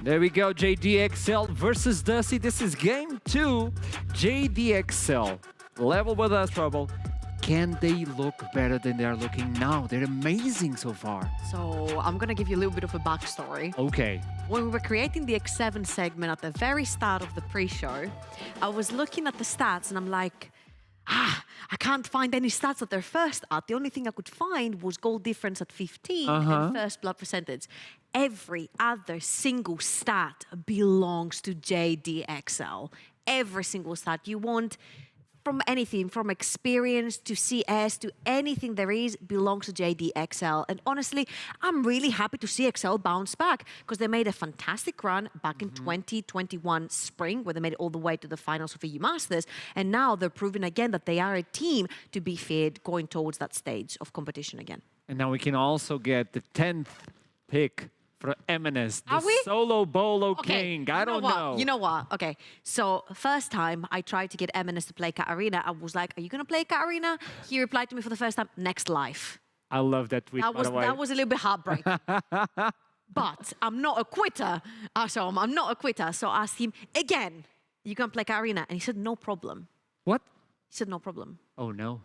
There we go, JDXL versus Dusty. This is game 2. JDXL, level with us, Trouble. Can they look better than they're looking now? They're amazing so far. So I'm going to give you a little bit of a backstory. Okay. When we were creating the X7 segment at the very start of the pre-show, I was looking at the stats and I'm like, I can't find any stats that they're first at. The only thing I could find was goal difference at 15 and first blood percentage. Every other single stat belongs to JDXL. Every single stat you want. From anything, from experience to CS to anything there is, belongs to JDXL. And honestly, I'm really happy to see XL bounce back because they made a fantastic run back in 2021 spring where they made it all the way to the finals of EU Masters. And now they're proving again that they are a team to be feared going towards that stage of competition again. And now we can also get the 10th pick for MNS, the Are we? solo bolo king. I don't know. You know what? Okay, so first time I tried to get MNS to play Katarina, I was like, are you going to play Katarina? He replied to me for the first time, next life. I love that tweet, by the way. That was a little bit heartbreaking. But I'm not a quitter. I'm not a quitter. So I asked him again, you can play Katarina? And he said, no problem. What? He said, no problem. Oh, no.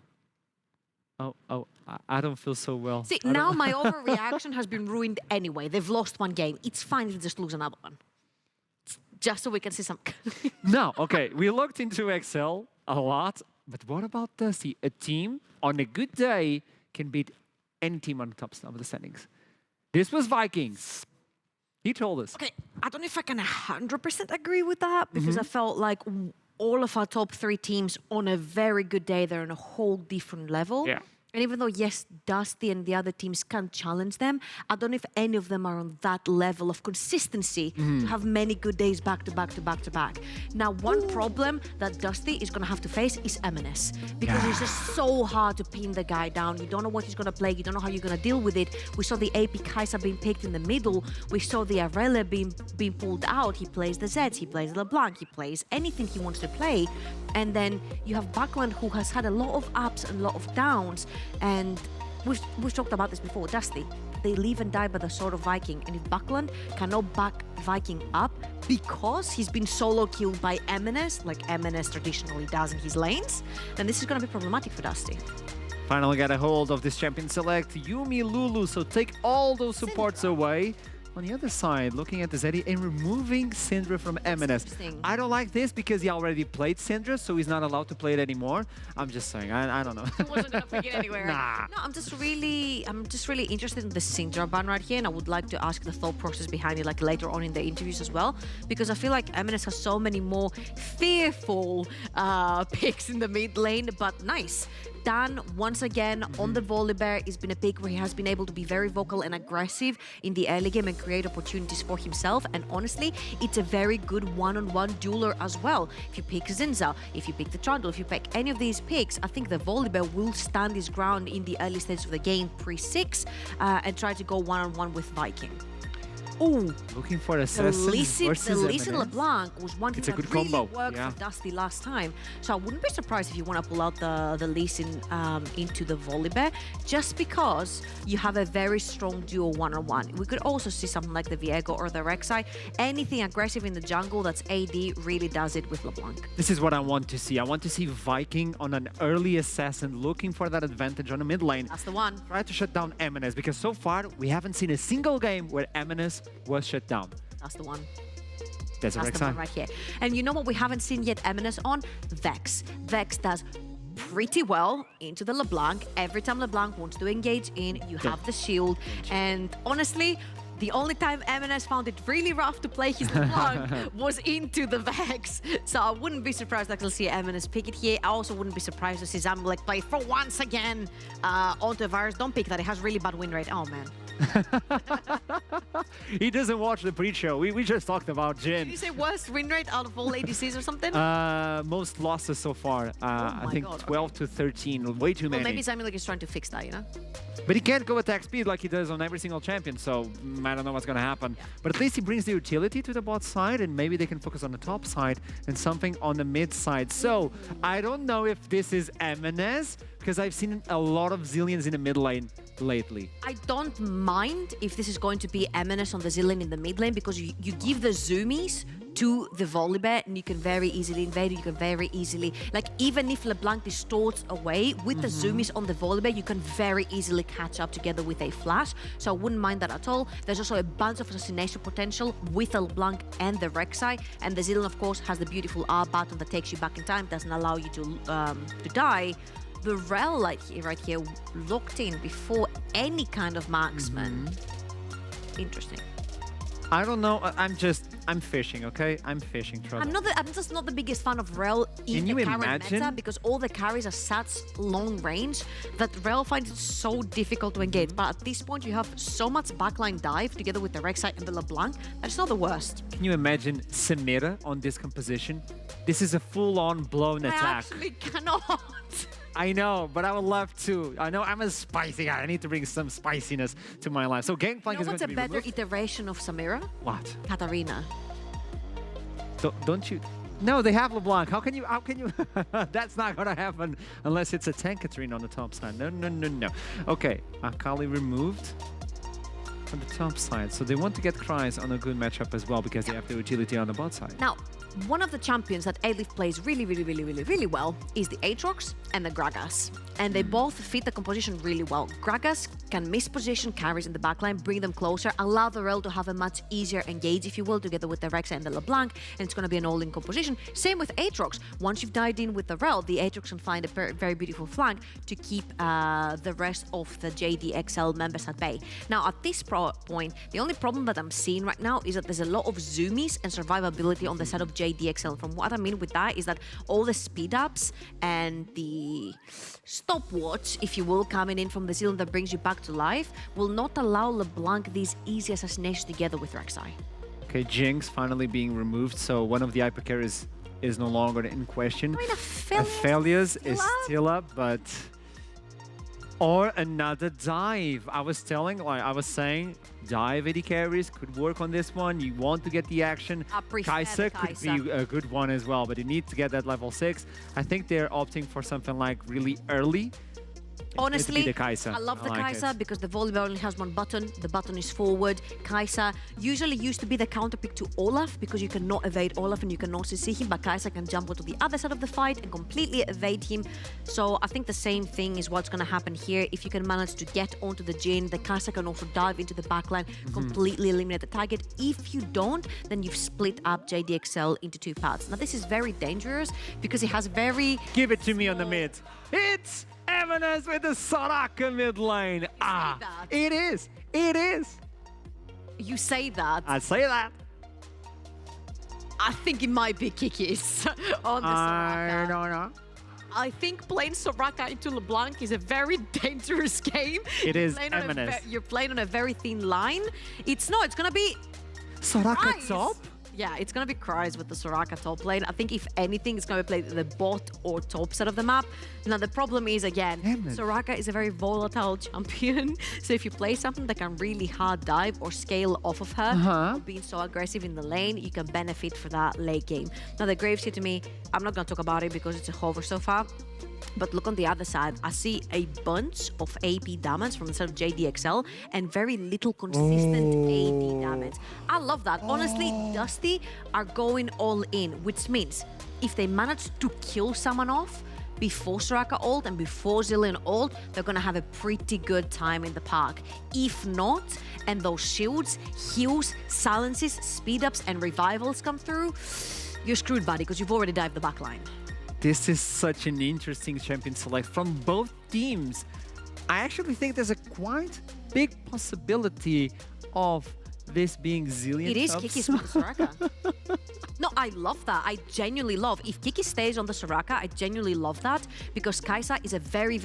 I don't feel so well. See, now my overreaction has been ruined anyway. They've lost one game. It's fine if they just lose another one. Just so we can see some... No, okay. We looked into XL a lot, but what about Dusty? A team on a good day can beat any team on the top of the standings. This was Vikings. He told us. Okay, I don't know if I can 100% agree with that because I felt like all of our top 3 teams on a very good day, they're on a whole different level. Yeah. And even though, yes, Dusty and the other teams can challenge them, I don't know if any of them are on that level of consistency to have many good days back to back to back to back. Now, one problem that Dusty is going to have to face is MNS because it's just so hard to pin the guy down. You don't know what he's going to play. You don't know how you're going to deal with it. We saw the AP Kaiser being picked in the middle. We saw the Arella being pulled out. He plays the Zeds. He plays LeBlanc. He plays anything he wants to play. And then you have Backland, who has had a lot of ups and a lot of downs. And we've talked about this before, Dusty. They live and die by the sword of Viking. And if Backland cannot back Viking up because he's been solo killed by MNS, like MNS traditionally does in his lanes, then this is going to be problematic for Dusty. Finally got a hold of this champion select, Yuumi Lulu. So take all those supports away. On the other side, looking at the Zeddy and removing Syndra from MNS. I don't like this because he already played Syndra, so he's not allowed to play it anymore. I'm just saying, I don't know. He wasn't gonna pick it anywhere. Nah. No, I'm just really interested in the Syndra ban right here, and I would like to ask the thought process behind it, like later on in the interviews as well, because I feel like MNS has so many more fearful picks in the mid lane, but nice. Dan, once again, on the Volibear, has been a pick where he has been able to be very vocal and aggressive in the early game and create opportunities for himself. And honestly, it's a very good one-on-one dueler as well. If you pick Zinza, if you pick the Trundle, if you pick any of these picks, I think the Volibear will stand his ground in the early stages of the game pre-6 and try to go one-on-one with Viking. Oh, looking for Assassins versus the Lee Sin MNS. LeBlanc was one thing that really worked Yeah. for Dusty last time. So I wouldn't be surprised if you want to pull out the Lee Sin into the Volibear, just because you have a very strong duo one-on-one. We could also see something like the Viego or the Rek'Sai. Anything aggressive in the jungle that's AD really does it with LeBlanc. This is what I want to see. I want to see Viking on an early Assassin looking for that advantage on the mid lane. That's the one. Try to shut down MNS because so far we haven't seen a single game where MNS was shut down. That's the one. That's the one right here. And you know what we haven't seen yet MNS on? Vex. Vex does pretty well into the LeBlanc. Every time LeBlanc wants to engage in, you have the shield. And honestly, the only time MNS found it really rough to play his LeBlanc was into the Vex. So I wouldn't be surprised that we'll see MNS pick it here. I also wouldn't be surprised to see Zamblek play for once again onto Varus. Don't pick that, it has really bad win rate. Oh man. He doesn't watch the pre-show. We just talked about Jin. Did you say worst win rate out of all ADCs or something? Most losses so far. I think God. 12 to 13, way too many. Well, maybe Zamblek is trying to fix that, you know? But he can't go attack speed like he does on every single champion, so I don't know what's going to happen. But at least he brings the utility to the bot side, and maybe they can focus on the top side and something on the mid side. So I don't know if this is MNS, because I've seen a lot of Zillions in the mid lane lately. I don't mind if this is going to be MNS on the Zilean in the mid lane because you give the zoomies to the Volibear and you can very easily invade it, you can very easily, like even if LeBlanc distorts away, with the zoomies on the Volibear, you can very easily catch up together with a flash. So I wouldn't mind that at all. There's also a bunch of assassination potential with the LeBlanc and the Rek'Sai, and the Zilean of course has the beautiful R button that takes you back in time, doesn't allow you to die. The Rel right here locked in before any kind of marksman. Interesting. I don't know. I'm fishing, okay? I'm fishing trouble. I'm just not the biggest fan of Rel in the current meta because all the carries are such long range that Rel finds it so difficult to engage. But at this point, you have so much backline dive together with the Rek'Sai and the LeBlanc that it's not the worst. Can you imagine Samira on this composition? This is a full-on blown attack. I actually cannot. I know, but I would love to. I know I'm a spicy guy. I need to bring some spiciness to my life. So Gangplank is going to be what's a better removed. iteration of Samira? What? Katarina. Don't you? No, they have LeBlanc. How can you? That's not gonna happen unless it's a tank Katarina on the top side. No. Okay, Akali removed on the top side. So they want to get Cries on a good matchup as well because they have the utility on the bot side. Now, one of the champions that A-Leaf plays really well is the Aatrox and the Gragas. And they both fit the composition really well. Gragas can misposition carries in the backline, bring them closer, allow the Rel to have a much easier engage, if you will, together with the Rek'Sai and the LeBlanc, and it's going to be an all-in composition. Same with Aatrox. Once you've dived in with the Rel, the Aatrox can find a very beautiful flank to keep the rest of the JDXL members at bay. Now, at this point, the only problem that I'm seeing right now is that there's a lot of zoomies and survivability on the side of JDXL. From what I mean with that is that all the speed ups and the stopwatch, if you will, coming in from the Zilean that brings you back to life will not allow LeBlanc these easy assassinations together with Rek'Sai. Okay, Jinx finally being removed, so one of the hyper carries is no longer in question. I mean, Aphelios is still up, but... Or another dive. I was saying, dive AD carries could work on this one. You want to get the action. Kai'Sa could be a good one as well, but you need to get that level 6. I think they're opting for something like really early. Honestly, the Kai'Sa. I love the Kai'Sa because the Volibear only has one button. The button is forward. Kai'Sa usually used to be the counterpick to Olaf because you cannot evade Olaf and you can also see him, but Kai'Sa can jump onto the other side of the fight and completely evade him. So I think the same thing is what's going to happen here. If you can manage to get onto the Jhin, the Kai'Sa can also dive into the backline, completely eliminate the target. If you don't, then you've split up JDXL into 2 parts. Now this is very dangerous because it has very... Give it to me on the mid. It's Evanes with the Soraka mid lane. It is. It is. You say that. I say that. I think it might be Kiki's on the Soraka. I don't know. I think playing Soraka into LeBlanc is a very dangerous game. It is Evanes. You're playing on a very thin line. It's going to be... Soraka top? Yeah, it's going to be Cries with the Soraka top lane. I think if anything, it's going to be played the bot or top side of the map. Now, the problem is, again, Soraka is a very volatile champion. So if you play something that can really hard dive or scale off of her, being so aggressive in the lane, you can benefit for that late game. Now, the Graves here to me, I'm not going to talk about it because it's a hover so far. But look on the other side, I see a bunch of AP damage from the side of JDXL and very little consistent AD damage. I love that. Honestly, Dusty are going all in, which means if they manage to kill someone off before Soraka ult and before Zilean ult, they're going to have a pretty good time in the park. If not, and those shields, heals, silences, speed ups, and revivals come through, you're screwed, buddy, because you've already dived the backline. This is such an interesting champion select from both teams. I actually think there's a quite big possibility of this being Zilean. It is Kiki's with the Soraka. No, I love that. I genuinely love. If Kiki stays on the Soraka, I genuinely love that because Kai'Sa is a very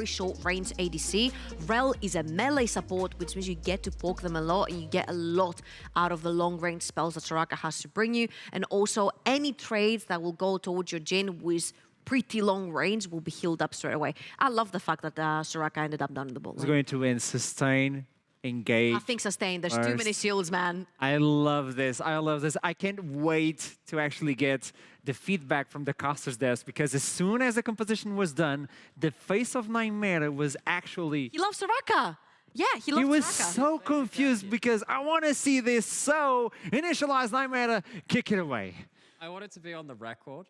short range ADC. Rel is a melee support, which means you get to poke them a lot and you get a lot out of the long range spells that Soraka has to bring you. And also any trades that will go towards your Jhin with pretty long range will be healed up straight away. I love the fact that Soraka ended up down in the ball lane. It's going to win sustain. Engage. I think sustain. There's too many shields, man. I love this. I love this. I can't wait to actually get the feedback from the caster's desk because as soon as the composition was done, the face of Nightmare was actually... He loves Soraka. Yeah, he He loves was Soraka. so confused because I want to see this, so initialize Nightmare, kick it away. I want it to be on the record.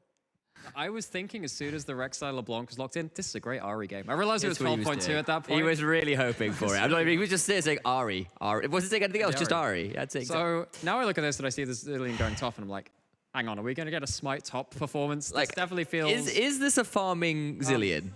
I was thinking as soon as the Rek'Sai LeBlanc was locked in, this is a great Ari game. I realized it was 12.2 at that point. He was really hoping for it. I mean, he was just saying Ari. Ari. Wasn't saying anything else, just Ari. That's it. So now I look at this and I see this Zillion going top, and I'm like, hang on, are we going to get a Smite top performance? Like, This definitely feels... Is this a farming Zillion?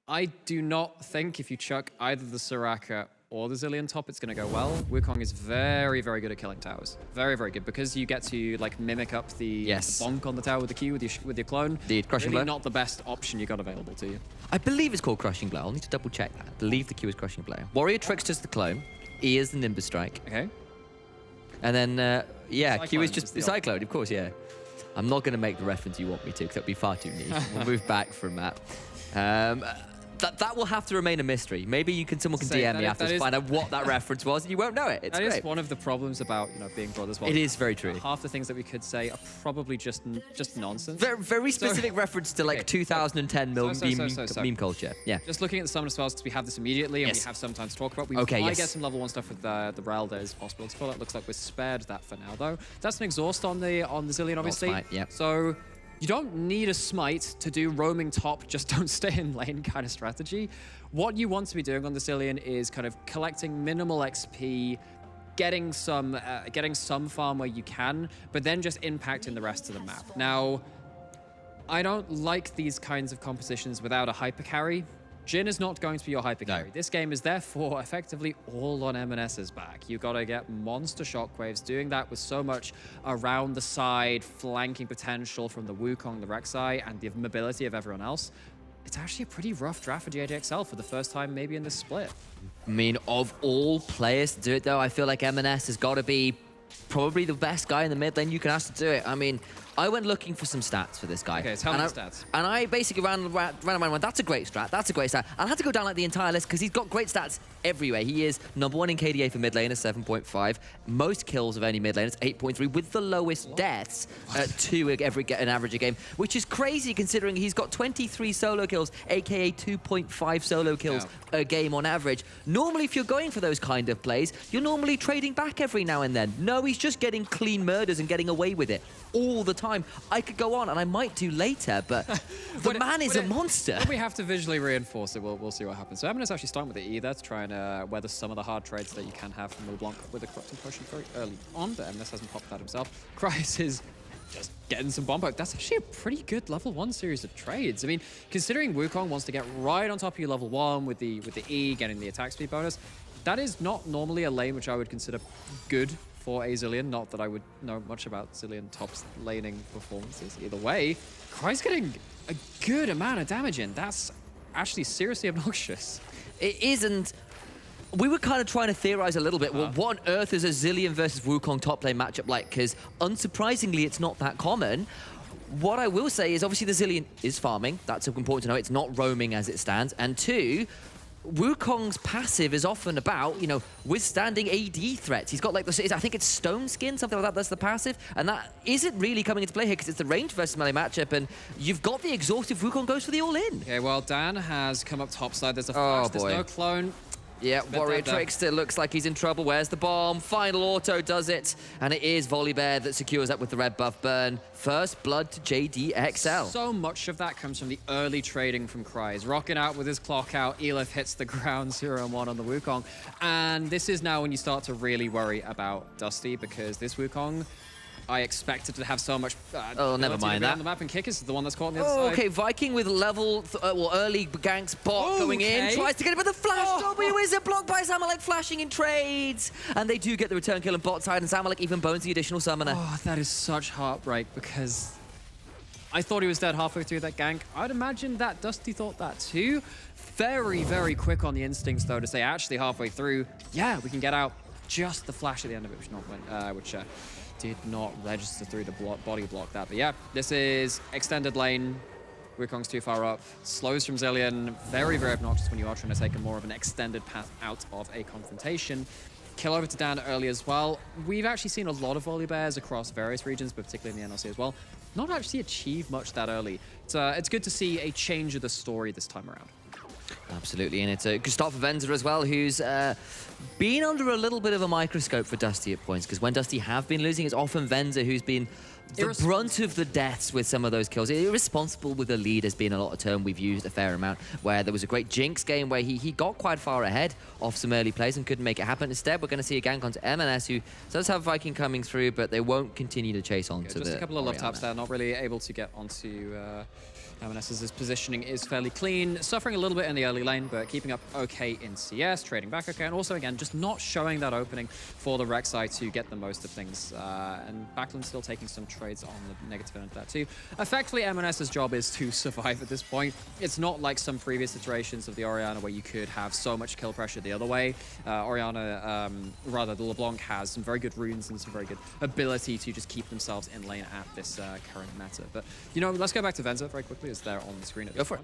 I do not think if you chuck either the Soraka or the Zillion top, it's going to go well. Wukong is very, very good at killing towers. Very, very good, because you get to like mimic up the bonk on the tower with the Q with your clone. Indeed, Crushing really Blow. not the best option you got available to you. I believe it's called Crushing Blow. I'll need to double check that. I believe the Q is Crushing Blow. Warrior Trickster's the clone. E is the Nimbus Strike. Okay. And then, yeah, Cyclone Q is is just the Cyclone, of course, yeah. I'm not going to make the reference you want me to, because that would be far too niche. We'll move back from that. That will have to remain a mystery. Maybe someone can DM me after to find out what that reference was, and you won't know it. It's That great. is one of the problems about being brothers. Well, It is very true. Half the things that we could say are probably just nonsense. Very, very specific reference to like okay. 2010 So. meme culture. Yeah. Just looking at the summoner spells, because we have this immediately and we have some time to talk about. We might get some level 1 stuff with the Ralda as possibility for that. Looks like we're spared that for now, though. That's an exhaust on the Zillion, obviously. Smite, yeah. So you don't need a smite to do roaming top, just don't stay in lane kind of strategy. What you want to be doing on the Zillion is kind of collecting minimal XP, getting some farm where you can, but then just impacting the rest of the map. Now, I don't like these kinds of compositions without a hyper carry. Jhin is not going to be your hyper carry. This game is therefore effectively all on M&S's back. You gotta get monster shockwaves, doing that with so much around the side, flanking potential from the Wukong, the Rek'Sai, and the mobility of everyone else. It's actually a pretty rough draft for JDXL for the first time maybe in this split. I mean, of all players to do it, though, I feel like M&S has got to be probably the best guy in the mid lane you can ask to do it. I mean, I went looking for some stats for this guy. Okay, tell me the stats. And I basically ran around and went, that's a great strat, that's a great stat. And I had to go down like the entire list because he's got great stats everywhere. He is #1 in KDA for mid lane at 7.5. Most kills of any mid lane at 8.3, with the lowest deaths at 2 an average a game, which is crazy considering he's got 23 solo kills, aka 2.5 solo kills a game on average. Normally, if you're going for those kind of plays, you're normally trading back every now and then. No, he's just getting clean murders and getting away with it all the time. I could go on, and I might do later, but the man is a monster. When we have to visually reinforce it, we'll see what happens. So Eminence actually starting with the E there to try and weather some of the hard trades that you can have from LeBlanc with a Corrupting Potion very early on, but Eminence hasn't popped that himself. Kryze is just getting some bomb poke. That's actually a pretty good level 1 series of trades. I mean, considering Wukong wants to get right on top of your level 1 with the E, getting the attack speed bonus, that is not normally a lane which I would consider good for a Zillion. Not that I would know much about Zillion top's laning performances. Either way, Kryze getting a good amount of damage in. That's actually seriously obnoxious. It isn't. We were kind of trying to theorize a little bit. Well, what on earth is a Zillion versus Wukong top lane matchup like? Because unsurprisingly, it's not that common. What I will say is obviously the Zillion is farming. That's important to know. It's not roaming as it stands. And 2, Wukong's passive is often about, withstanding AD threats. He's got like I think it's Stone Skin, something like that. That's the passive. And that isn't really coming into play here because it's the range versus melee matchup. And you've got the exhaust if Wukong goes for the all-in. Okay, well, Dan has come up top side. There's a flash. There's no clone. Yeah, Warrior Trickster looks like he's in trouble. Where's the bomb? Final auto does it. And it is Volibear that secures that with the red buff burn. First blood to JDXL. So much of that comes from the early trading from Kryze. Rocking out with his clock out. Elif hits the ground 0-1 on the Wukong. And this is now when you start to really worry about Dusty, because this Wukong, I expected to have so much never mind that. on the map, and Kickers is the one that's caught on the other side. Okay, Viking with early ganks bot going in, tries to get it, but the flash W is it blocked by Zamalek flashing in trades, and they do get the return kill on bot side, and Zamalek even bones the additional summoner. Oh, that is such heartbreak, because I thought he was dead halfway through that gank. I'd imagine that Dusty thought that too. Very, very quick on the instincts though to say actually halfway through, yeah, we can get out. Just the flash at the end of it, which did not register through the body block that. But yeah, this is extended lane. Wukong's too far up. Slows from Zillion. Very, very obnoxious when you are trying to take a more of an extended path out of a confrontation. Kill over to Dan early as well. We've actually seen a lot of Volibears across various regions, but particularly in the NLC as well. Not actually achieve much that early. It's good to see a change of the story this time around. Absolutely, and it's a good start for Venza as well, who's been under a little bit of a microscope for Dusty at points, because when Dusty have been losing, it's often Venza who's been the brunt of the deaths with some of those kills. Irresponsible with the lead has been a lot of term we've used a fair amount, where there was a great Jinx game where he got quite far ahead off some early plays and couldn't make it happen. Instead, we're going to see a gank onto M&S, who does have Viking coming through, but they won't continue to chase on to just the a couple of love Orianna. taps there, not really able to get onto M&S's positioning is fairly clean, suffering a little bit in the early lane, but keeping up okay in CS, trading back okay, and also, again, just not showing that opening for the Rek'Sai to get the most of things. And Backlund still taking some trades on the negative end of that too. Effectively, M&S's job is to survive at this point. It's not like some previous iterations of the Orianna where you could have so much kill pressure the other way. Orianna, rather, the LeBlanc has some very good runes and some very good ability to just keep themselves in lane at this current meta. But, you know, let's go back to Venza very quickly, as they're on the screen at this point.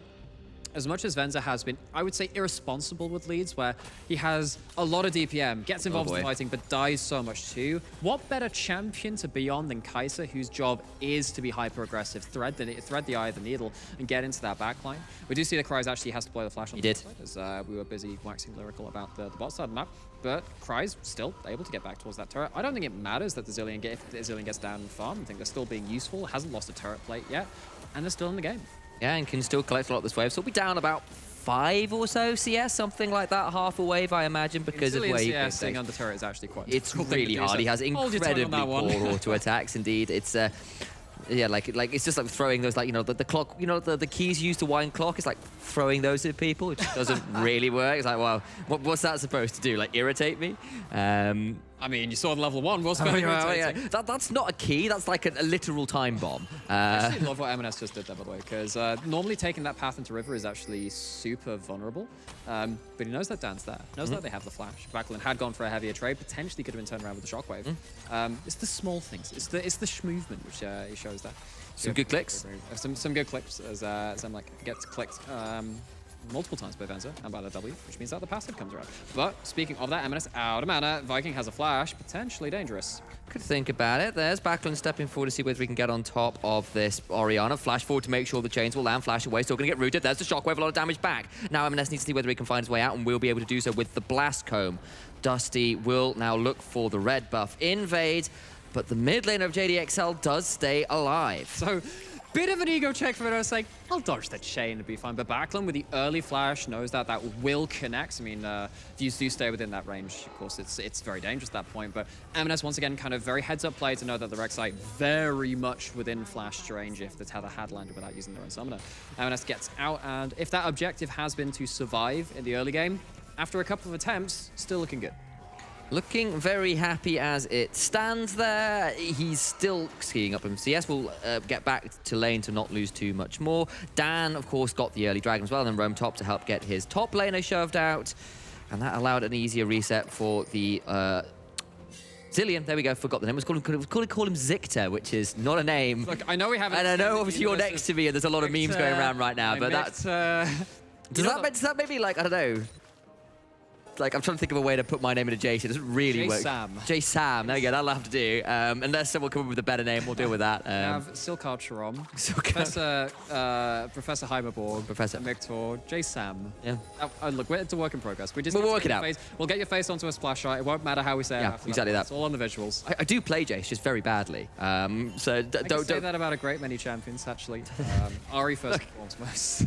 As much as Venza has been, I would say, irresponsible with leads, where he has a lot of DPM, gets involved in fighting, but dies so much too. What better champion to be on than Kai'Sa, whose job is to be hyper-aggressive, thread the eye of the needle, and get into that backline? We do see that Cryze actually has to play the flash on the side, as we were busy waxing lyrical about the bot side of the map. But Cryze still able to get back towards that turret. I don't think it matters that the Zilean gets down and farm. I think they're still being useful. Hasn't lost a turret plate yet, and they're still in the game. Yeah, and can still collect a lot this wave. So we'll be down about 5 or so CS, something like that, half a wave, I imagine, because of where CS staying under turret is actually quite it's really hard. He has incredibly poor auto attacks. Indeed, it's yeah, like it's just like throwing those, like, you know, the clock, you know, the keys used to wind clock. It's like throwing those at people. It just doesn't really work. It's like, wow, what's that supposed to do? Like irritate me? I mean, you saw in level 1, what's very irritating. That's not a key. That's like a literal time bomb. I actually love what M&S just did there, by the way, because normally taking that path into River is actually super vulnerable. But he knows that Dan's there. Knows that they have the flash. Backlund had gone for a heavier trade, potentially could have been turned around with the shockwave. It's the small things. It's the schmovement which he shows there. Some good clicks. Some good clips as Zemlek gets clicked multiple times by Venza and by the W, which means that the passive comes around. But speaking of that, M&S out of mana. Viking has a flash, potentially dangerous. Could think about it. There's Backlund stepping forward to see whether we can get on top of this Orianna. Flash forward to make sure the chains will land. Flash away, still going to get rooted. There's the shockwave, a lot of damage back. Now M&S needs to see whether he can find his way out, and we'll be able to do so with the Blast Comb. Dusty will now look for the red buff. Invade, but the mid lane of JDXL does stay alive. So, bit of an ego check for it. I was like, I'll dodge the chain and be fine. But Backlund with the early flash knows that will connect. I mean, if you do stay within that range, of course, it's very dangerous at that point. But M&S, once again, kind of very heads-up play to know that the Rek'Sai very much within flash range if the tether had landed without using their own summoner. M&S gets out, and if that objective has been to survive in the early game, after a couple of attempts, still looking good. Looking very happy as it stands there. He's still skiing up him. CS will get back to lane to not lose too much more. Dan, of course, got the early dragon as well, and then roam top to help get his top laner shoved out. And that allowed an easier reset for the Zilean. There we go, forgot the name. Call him Zictor, which is not a name. Look, I know we haven't... And I know, obviously, you're next to me, and there's a lot of memes going around right now, but that's... Does that maybe, like, I don't know... Like, I'm trying to think of a way to put my name into J. It doesn't really work. J-Sam. There you go. That'll have to do. Unless someone come up with a better name, we'll deal with that. We have Silkard Sharom, Professor Heimerborg, Professor Mictor, J-Sam. Yeah. Look, it's a work in progress. We'll work it out. We'll get your face onto a splash shot. It won't matter how we say it. Yeah, exactly that. It's all on the visuals. I do play Jace, just very badly. So don't say that about a great many champions, actually. Ari first and foremost.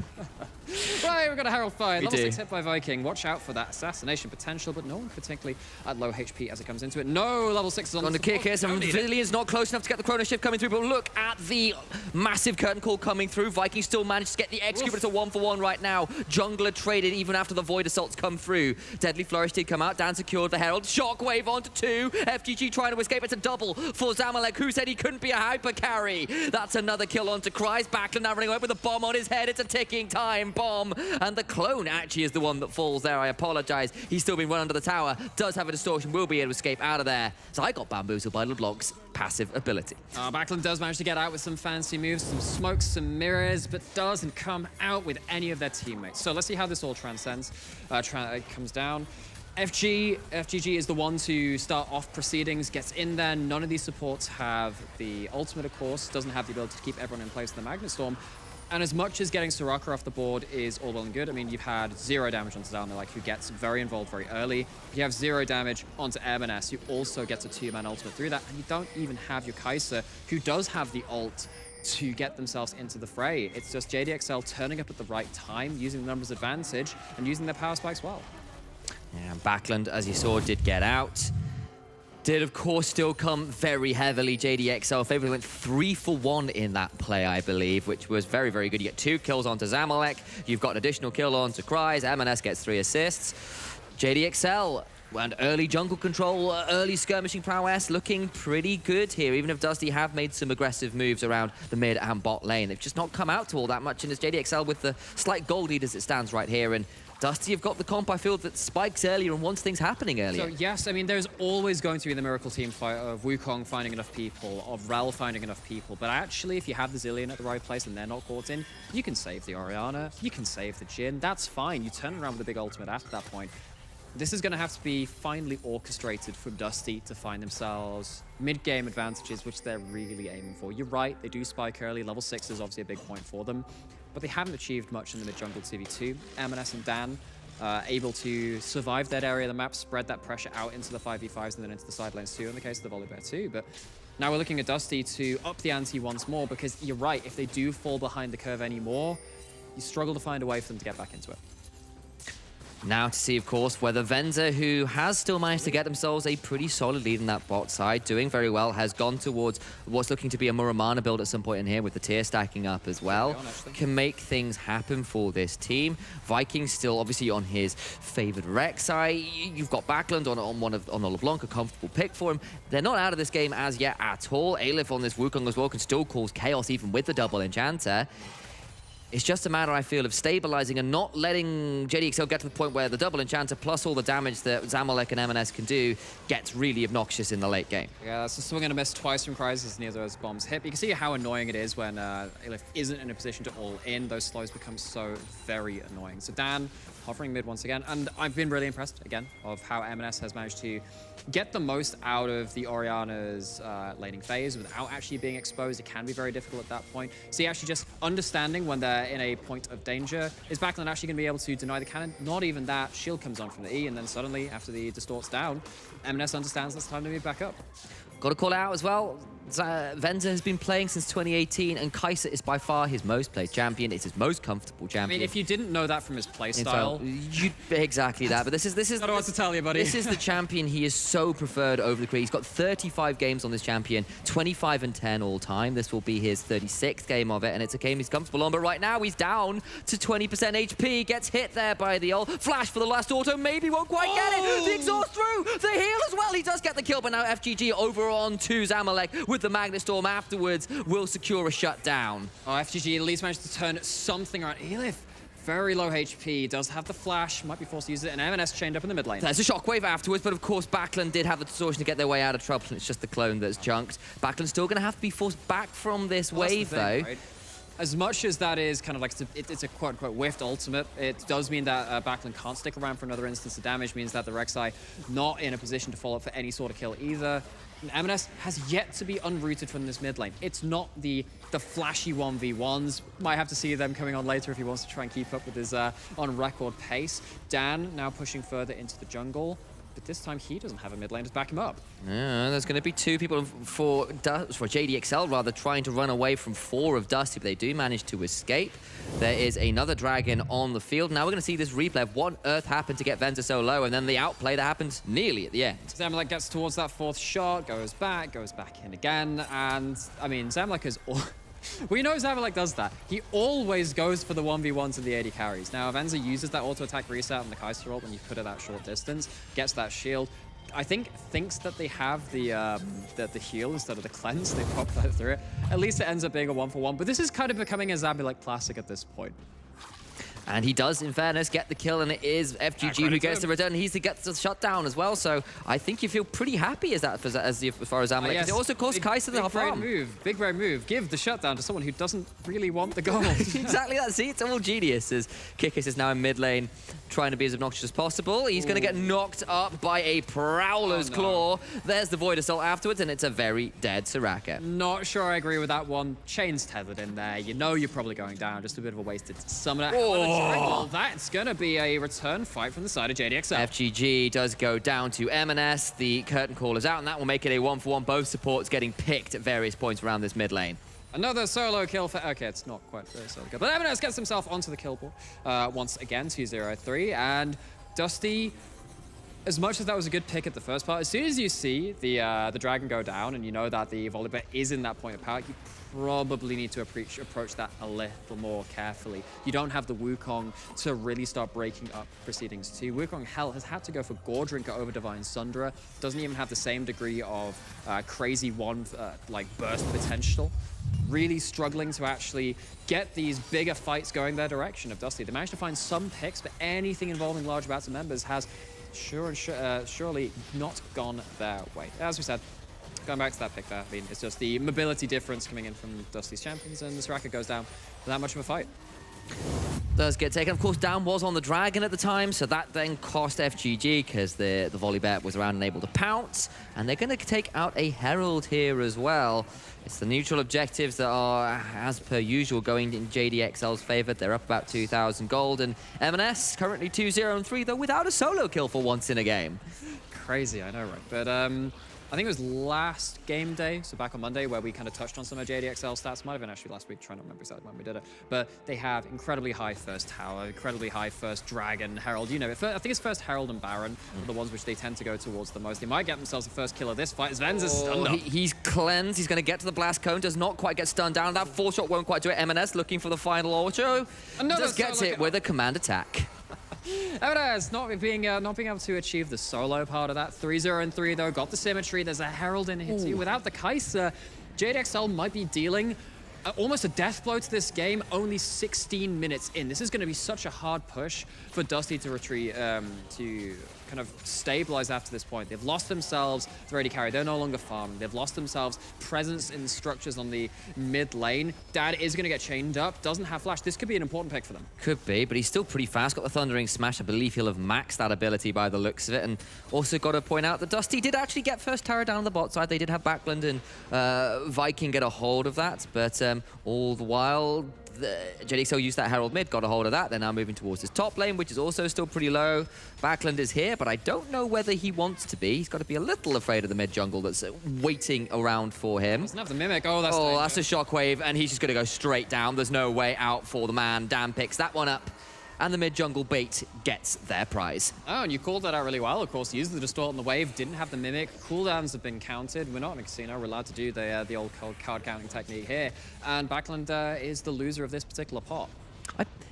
Right, we've got a Herald Fire. Level 6 hit by Viking. Watch out for that assassination potential, but no one particularly at low HP as it comes into it. No, level 6 is on the kick here. Some Zilean's not close enough to get the Chrono Shift coming through, but look at the massive curtain call coming through. Viking still managed to get the execute, but it's a 1-for-1 right now. Jungler traded even after the Void Assaults come through. Deadly Flourish did come out. Dan secured the Herald. Shockwave onto 2. FGG trying to escape. It's a double for Zamalek, who said he couldn't be a hyper carry. That's another kill onto Cryze. Backlund now running away with a bomb on his head. It's a ticking time bomb. And the clone actually is the one that falls there. I apologize. He's still been run under the tower. Does have a distortion. Will be able to escape out of there. So I got bamboozled by LeBlanc's passive ability. Backlund does manage to get out with some fancy moves, some smokes, some mirrors, but doesn't come out with any of their teammates. So let's see how this all transcends. It comes down. FGG is the one to start off proceedings, gets in there. None of these supports have the ultimate, of course. Doesn't have the ability to keep everyone in place in the Magnet Storm. And as much as getting Soraka off the board is all well and good, I mean, you've had 0 damage onto Zalmalek, who gets very involved very early. You have 0 damage onto MNS, who also gets a 2-man ultimate through that. And you don't even have your Kai'Sa, who does have the ult to get themselves into the fray. It's just JDXL turning up at the right time, using the numbers advantage, and using their power spikes well. Yeah, Backlund, as you saw, did get out. Did, of course, still come very heavily. JDXL favorably went 3 for 1 in that play, I believe, which was very, very good. You get 2 kills onto Zamalek. You've got an additional kill onto Kryze. MNS gets 3 assists. JDXL and early jungle control, early skirmishing prowess, looking pretty good here, even if Dusty have made some aggressive moves around the mid and bot lane. They've just not come out to all that much, and it's JDXL with the slight gold lead as it stands right here. And Dusty have got the comp, I feel, that spikes earlier and wants things happening earlier. So yes, I mean, there's always going to be the miracle team fight of Wukong finding enough people, of Rel finding enough people. But actually, if you have the Zilean at the right place and they're not caught in, you can save the Orianna, you can save the Jhin. That's fine. You turn around with a big ultimate after that point. This is going to have to be finely orchestrated from Dusty to find themselves mid-game advantages, which they're really aiming for. You're right, they do spike early. Level 6 is obviously a big point for them, but they haven't achieved much in the mid-jungle 2v2. MNS and Dan able to survive that area of the map, spread that pressure out into the 5v5s and then into the side lanes too, in the case of the Volibear too. But now we're looking at Dusty to up the ante once more, because you're right, if they do fall behind the curve anymore, you struggle to find a way for them to get back into it. Now to see, of course, whether Venza, who has still managed to get themselves a pretty solid lead in that bot side, doing very well, has gone towards what's looking to be a Muramana build at some point in here with the tier stacking up as well, can make things happen for this team. Vikings still obviously on his favored Rek'Sai. You've got Backlund on a LeBlanc, a comfortable pick for him. They're not out of this game as yet at all. Aleph on this Wukong as well can still cause chaos even with the double enchanter. It's just a matter, I feel, of stabilizing and not letting JDXL get to the point where the double enchanter plus all the damage that Zamalek and MNS can do gets really obnoxious in the late game. Yeah, that's a swing and a miss twice from Kryze as near those bombs hit. But you can see how annoying it is when Aleph isn't in a position to all in. Those slows become so very annoying. So Dan hovering mid once again, and I've been really impressed again of how MNS has managed to get the most out of the Orianna's laning phase without actually being exposed. It can be very difficult at that point. So actually just understanding when they're in a point of danger, is Backlund actually going to be able to deny the cannon? Not even that. Shield comes on from the E, and then suddenly, after the distort's down, MNS understands it's time to move back up. Got to call it out as well. Venza has been playing since 2018, and Kai'Sa is by far his most played champion. It's his most comfortable champion. I mean, if you didn't know that from his playstyle, exactly that. But this is I don't know what to tell you, buddy. This is the champion he is so preferred over the career. He's got 35 games on this champion, 25 and 10 all time. This will be his 36th game of it, and it's a game he's comfortable on. But right now he's down to 20% HP. Gets hit there by the ult. Flash for the last auto. Maybe won't quite get it. The exhaust through. The heal as well. He does get the kill, but now FGG over on to Zamalek with the Magnet Storm afterwards will secure a shutdown. Oh, FGG at least managed to turn something around. Aleph, very low HP, does have the flash, might be forced to use it, and MNS chained up in the mid lane. There's a shockwave afterwards, but of course Backlund did have the distortion to get their way out of trouble, and it's just the clone that's junked. Backlund's still going to have to be forced back from this wave, though. Right? As much as that is kind of like, it's a quote-unquote whiffed ultimate, it does mean that Backlund can't stick around for another instance of damage, means that the Rek'Sai not in a position to follow up for any sort of kill either. And MNS has yet to be unrooted from this mid lane. It's not the flashy 1v1s. Might have to see them coming on later if he wants to try and keep up with his on-record pace. Dan now pushing further into the jungle. But this time he doesn't have a mid lane to back him up. Yeah, there's going to be 2 people for JDXL rather trying to run away from 4 of Dusty, but they do manage to escape. There is another dragon on the field. Now we're going to see this replay of what earth happened to get Venza so low, and then the outplay that happens nearly at the end. Zamalek gets towards that 4th shot, goes back in again, and I mean, Zamalek is all... We know Zamalek does that. He always goes for the 1v1s and the AD carries. Now, Venza uses that auto-attack reset on the Kai'Sa ult when you put it that short distance, gets that shield. I think thinks that they have the heal instead of the cleanse. They pop that through it. At least it ends up being a 1-for-1. But this is kind of becoming a Zamalek classic at this point. And he does, in fairness, get the kill, and it is FGG who gets the return. He's the gets the shutdown as well, so I think you feel pretty happy as far as Amalek. Yes. It also costs Kai'Sa the half arm. Big brain move. Give the shutdown to someone who doesn't really want the gold. Exactly that. See, it's all genius as Kikis is now in mid lane, trying to be as obnoxious as possible. He's going to get knocked up by a Prowler's Claw. There's the Void Assault afterwards, and it's a very dead Soraka. Not sure I agree with that one. Chain's tethered in there. You know you're probably going down. Just a bit of a wasted summoner. Well, that's going to be a return fight from the side of JDXL. FGG does go down to M&S. The curtain call is out, and that will make it a 1-for-1. Both supports getting picked at various points around this mid lane. Another solo kill for... Okay, it's not quite a solo kill. But M&S gets himself onto the kill ball once again, 2-0-3. And Dusty, as much as that was a good pick at the first part, as soon as you see the dragon go down and you know that the Volibear is in that point of power, you probably need to approach that a little more carefully. You don't have the Wukong to really start breaking up proceedings too. Wukong, hell, has had to go for Gore Drinker over Divine Sundra. Doesn't even have the same degree of crazy like burst potential. Really struggling to actually get these bigger fights going their direction of Dusty. They managed to find some picks, but anything involving large amounts of members has surely not gone their way. As we said, going back to that pick there, I mean, it's just the mobility difference coming in from Dusty's champions, and the Soraka goes down for that much of a fight. Does get taken. Of course, down was on the dragon at the time, so that then cost FGG because the Volibear was around and able to pounce. And they're going to take out a Herald here as well. It's the neutral objectives that are, as per usual, going in JDXL's favor. They're up about 2,000 gold, and M&S currently 2-0-3, though without a solo kill for once in a game. Crazy, I know, right? But I think it was last game day, so back on Monday, where we kind of touched on some of JDXL stats. Might have been actually last week, trying to remember exactly when we did it. But they have incredibly high first tower, incredibly high first dragon, herald. You know, I think it's first herald and baron are the ones which they tend to go towards the most. They might get themselves the first kill of this fight. Sven's is stunned up. He's cleansed. He's going to get to the blast cone. Does not quite get stunned down. That 4-shot won't quite do it. M&S looking for the final auto. Just gets it with a command attack. M&S not being able to achieve the solo part of that. 3-0-3 though, got the symmetry. There's a Herald in here too. Without the Kai'Sa, JDXL might be dealing almost a death blow to this game, only 16 minutes in. This is going to be such a hard push for Dusty to retreat, to kind of stabilize after this point. They've lost themselves the ready carry. They're no longer farming. They've lost themselves presence in structures on the mid lane. Dad is going to get chained up, doesn't have flash. This could be an important pick for them. Could be, but he's still pretty fast. Got the Thundering Smash. I believe he'll have maxed that ability by the looks of it. And also got to point out that Dusty did actually get first tower down the bot side. They did have Backland and Viking get a hold of that, but all the while, JDXL used that Herald mid, got a hold of that. They're now moving towards his top lane, which is also still pretty low. Backland is here, but I don't know whether he wants to be. He's got to be a little afraid of the mid jungle that's waiting around for him. Doesn't have the Mimic. Oh, that's a shockwave, and he's just going to go straight down. There's no way out for the man. Dan picks that one up, and the mid jungle bait gets their prize. Oh, and you called that out really well. Of course, used the Distort on the wave, didn't have the Mimic. Cooldowns have been counted. We're not in a casino. We're allowed to do the old card counting technique here. And Backland is the loser of this particular pot.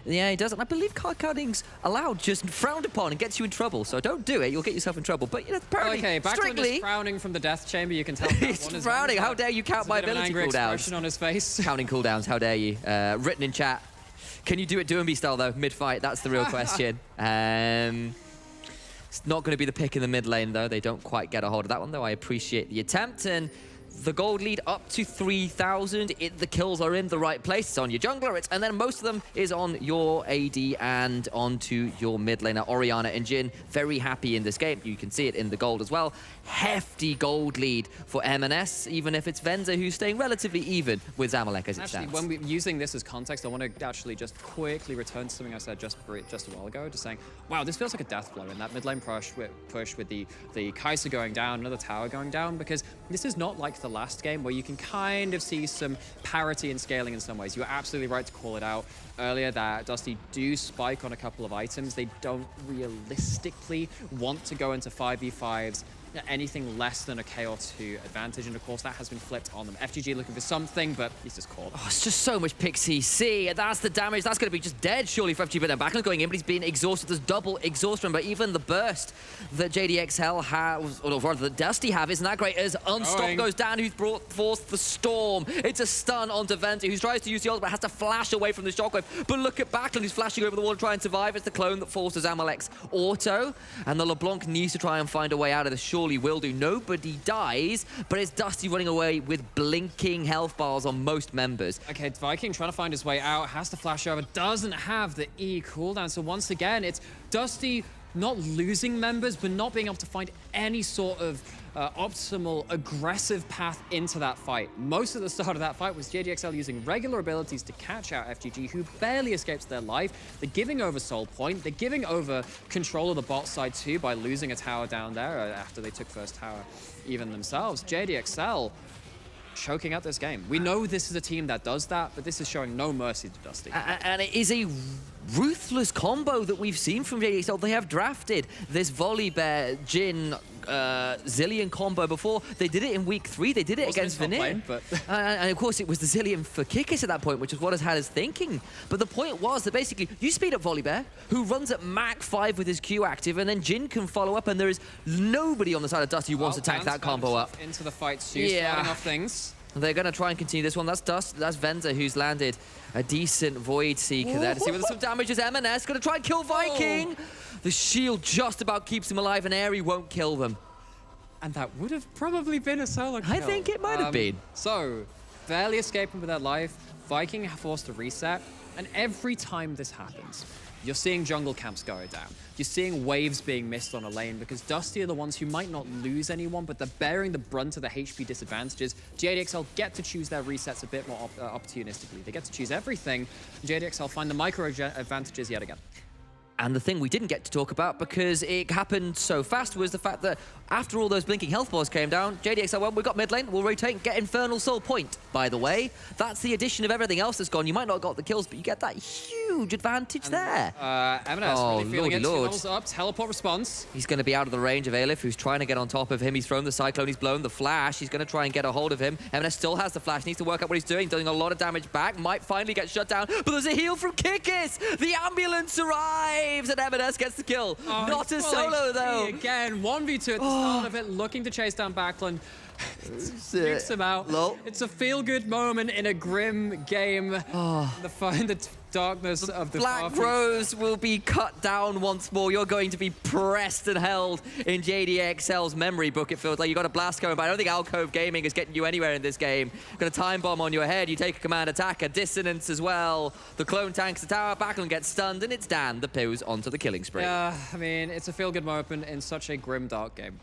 Yeah, he doesn't. I believe card counting's allowed, just frowned upon and gets you in trouble. So don't do it. You'll get yourself in trouble. But, you know, apparently, okay, Backland strictly, is frowning from the death chamber. You can tell that he's one is frowning. How dare you count my ability angry cooldowns? Expression on his face. Counting cooldowns. How dare you? Written in chat. Can you do it Doomby style, though, mid-fight? That's the real question. It's not going to be the pick in the mid lane, though. They don't quite get a hold of that one, though. I appreciate the attempt. And the gold lead up to 3,000. The kills are in the right place. It's on your jungler, and then most of them is on your AD and onto your mid laner. Orianna and Jhin, very happy in this game. You can see it in the gold as well. Hefty gold lead for M&S, even if it's Venza who's staying relatively even with Zamalek as it stands. When we're using this as context, I want to actually just quickly return to something I said just a while ago, just saying, wow, this feels like a death blow in that mid lane push with the Kai'Sa going down, another tower going down, because this is not like the last game where you can kind of see some parity in scaling in some ways. You were absolutely right to call it out earlier that Dusty do spike on a couple of items. They don't realistically want to go into 5v5s anything less than a KO2 advantage, and of course that has been flipped on them. FGG looking for something, but he's just caught. Oh, it's just so much pick CC. That's the damage. That's going to be just dead, surely, for FGG. But then Backlund going in, but he's been exhausted. There's double exhaust from him. But even the burst that JDXL has, or rather that Dusty have, isn't that great. As Unstop goes down, who's forced the storm. It's a stun onto Venti, who tries to use the ult, but has to flash away from the shockwave. But look at Backlund, who's flashing over the wall to try and survive. It's the clone that forces Amalek's auto. And the LeBlanc needs to try and find a way out of this. Surely will do. Nobody dies, but it's Dusty running away with blinking health bars on most members. Okay, Viking trying to find his way out, has to flash over, doesn't have the E cooldown. So once again, it's Dusty not losing members, but not being able to find any sort of optimal, aggressive path into that fight. Most of the start of that fight was JDXL using regular abilities to catch out FGG, who barely escapes their life. They're giving over Soul Point. They're giving over control of the bot side too by losing a tower down there after they took first tower even themselves. JDXL choking out this game. We know this is a team that does that, but this is showing no mercy to Dusty. And it is a ruthless combo that we've seen from JDXL. They have drafted this Volibear, Jhin, Zilean combo before. They did it in week 3. They did it against Veneer. And of course, it was the Zilean for Kikis at that point, which is what has had us thinking. But the point was that basically, you speed up Volibear, who runs at Mach 5 with his Q active, and then Jhin can follow up, and there is nobody on the side of Dusty who wants to tank that combo up. Into the fight too, starting off things. They're going to try and continue this one. That's Venza, who's landed a decent Void Seeker there to see whether some damage is M&S. Going to try and kill Viking. The shield just about keeps him alive, and Aerie won't kill them. And that would have probably been a solo kill. I think it might have been. So, barely escaping with their life. Viking forced to reset. And every time this happens, you're seeing jungle camps go down. You're seeing waves being missed on a lane because Dusty are the ones who might not lose anyone, but they're bearing the brunt of the HP disadvantages. JDXL get to choose their resets a bit more opportunistically. They get to choose everything. JDXL find the micro advantages yet again. And the thing we didn't get to talk about, because it happened so fast, was the fact that after all those blinking health bars came down, JDXL went, we've got mid lane, we'll rotate, get Infernal Soul Point, by the way. That's the addition of everything else that's gone. You might not have got the kills, but you get that huge advantage there. M&S really feeling it. Lords up, teleport response. He's going to be out of the range of Aleph, who's trying to get on top of him. He's thrown the Cyclone, he's blown the Flash. He's going to try and get a hold of him. M&S still has the Flash, needs to work out what he's doing a lot of damage back. Might finally get shut down, but there's a heal from Kikis. The ambulance arrives, and M&S gets the kill. Not a solo, though. Again, 1v2 at the start of it, looking to chase down Backlund. Nukes him out. It's a feel-good moment in a grim game. The darkness of the Black Rose will be cut down once more. You're going to be pressed and held in JDXL's memory book. It feels like you got a blast going, but I don't think Alcove Gaming is getting you anywhere in this game. Got a time bomb on your head. You take a command attack, a dissonance as well. The clone tanks the tower, Backlund gets stunned, and it's Dan that goes onto the killing spree. Yeah, I mean, it's a feel-good moment in such a grim, dark game.